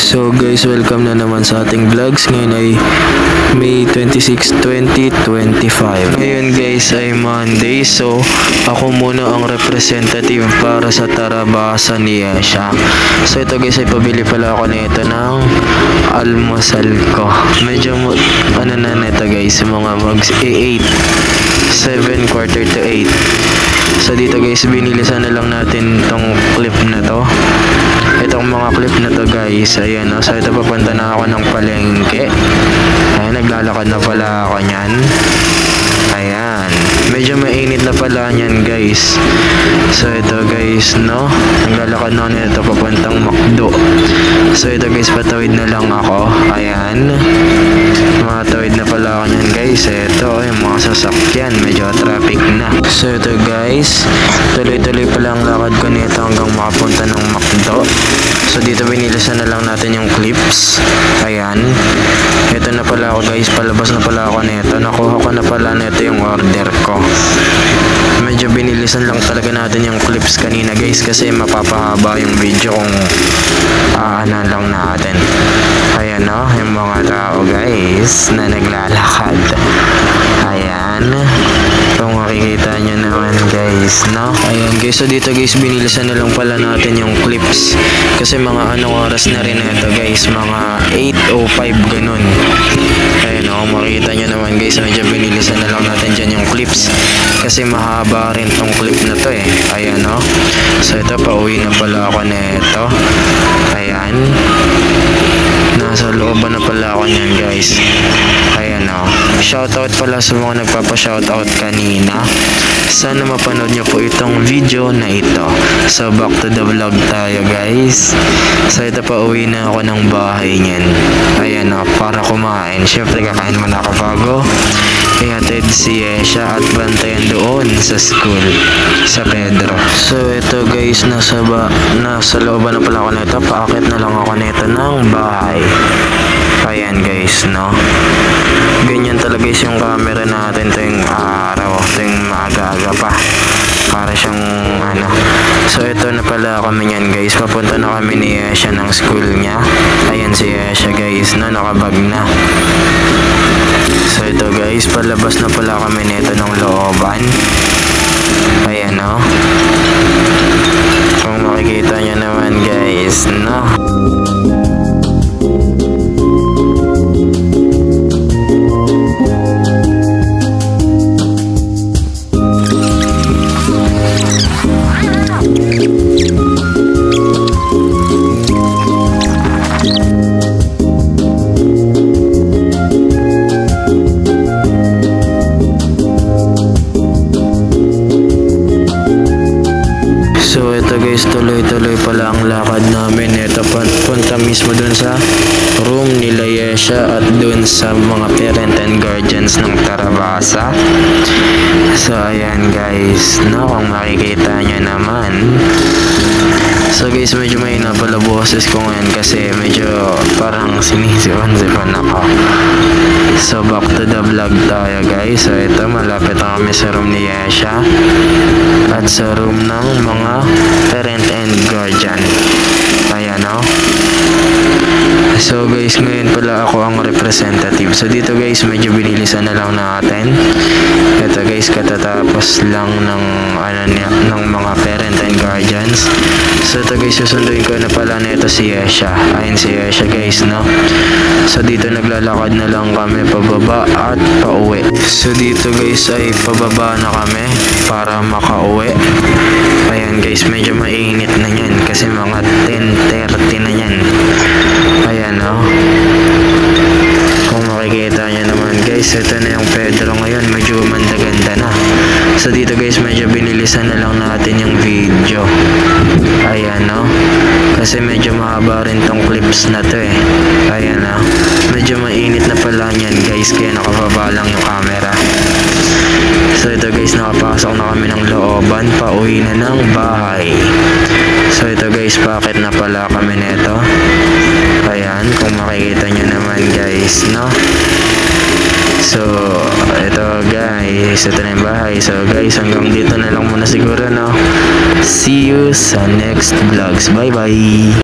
So guys, welcome na naman sa ating vlogs. Ngayon ay May 26, 2025. Ngayon guys ay Monday. So ako muna ang representative para sa Tarabasa ni Yesha. So ito guys ay pabili pala ako nito ng almusal ko. Medyo ano na nito guys, mga mags 8, 7 quarter to 8. So dito guys, binilisan na lang natin tong clip na to. Itong mga clip na to guys, ayan o. So ito papunta na ako ng palengke. Ayan, naglalakad na pala ako nyan. Ayan, medyo mainit na pala nyan guys. So ito guys, no, naglalakad na ako nito papuntang McDo. So ito guys, patawid na lang ako. Ayan, matawid na pala ako nyan guys. Ito, yung mga sasakyan, medyo traffic na. So ito guys, tuloy-tuloy pala ang lakad ko nito hanggang makapunta ng McDo. So dito binilisan na lang natin yung clips. Ayan, ito na pala ako guys, palabas na pala ako nito. Nakuha ko na pala nito yung order ko. Medyo binilisan lang talaga natin yung clips kanina guys, kasi mapapahaba yung video kung ano lang natin. Ayan o, yung mga tao guys na naglalakad. Ayan, kung makikita nyo naman guys, no? Ayan guys, so dito guys, binilisan na lang pala natin yung clips. Kasi mga anong oras na rin ito guys, mga 8:05 ganun. Ayan o, makikita nyo naman guys, medyo binilisan na lang natin dyan yung clips. Kasi mahaba rin tong clip na to eh. Ayan o. So ito, pauwi na pala ako nito. Ayan, nasa looban na pala ako nyan guys. Ayan o. Shoutout pala sa mga nagpapa-shoutout kanina. Sana mapanood nyo po itong video na ito. So back to the vlog tayo guys. So ito, pa uwi na ako ng bahay nyan. Ayan o, para kumain. Syempre kakain mo na kabago ihatid si Yesha at bantayan doon sa school sa Pedro. So ito guys, nasa looban na pala ako nito. Paakit na lang ako nito ng bahay. Ayan guys, no, ganyan talaga guys yung camera natin tuwing araw, tuwing maaga-aga pa, para siyang ano. So ito na pala kami nyan guys, papunta na kami ni Yesha ng school niya. Ayan si Yesha guys, no, nakabag na. So ito guys, palabas na pala kami nito ng looban. Ayan o, kung makikita nyo naman guys, no. So ito guys, tuloy-tuloy pala ang lakad namin. Ito, punta mismo dun sa room nila Yesha at dun sa mga parent and guardians ng Tarabasa. So ayan guys, no, kung makikita nyo naman. So guys, medyo may napala boses ko ngayon kasi medyo parang sinisipan-sipan ako. So back to the vlog tayo guys. So ito, malapit na kami sa room ni Yesha at sa room ng mga parent and guardian. Ayan o. So guys, ngayon pala ako ang representative. So dito guys, medyo binilisan na lang natin. Ito guys, katatapos lang ng ng mga parent and guardians. So ito guys, susunduin ko na pala nito si Yesha. Ayun si Yesha guys, no. So dito naglalakad na lang kami pababa at pauwi. So dito guys ay pababa na kami para makauwi. Ayan guys, medyo mainit na yan kasi mga 10:30 na yan. Ayan o, kung makikita nyo naman guys, ito na yung Pedro ngayon, medyo ganda na. So dito guys, medyo binilisan na lang natin yung video. Ayan o, kasi medyo mahaba rin tong clips na to eh. Ayan o, medyo mainit na pala yan guys, kaya nakababa lang yung camera. So ito guys, nakapasok na kami ng looban, pauwi na ng bahay. So ito guys, paakit na pala kami nito. Ayan, kung makikita nyo naman guys, no. So ito guys, ito na yung bahay. So guys, hanggang dito na lang muna siguro, no. See you sa next vlogs. Bye bye.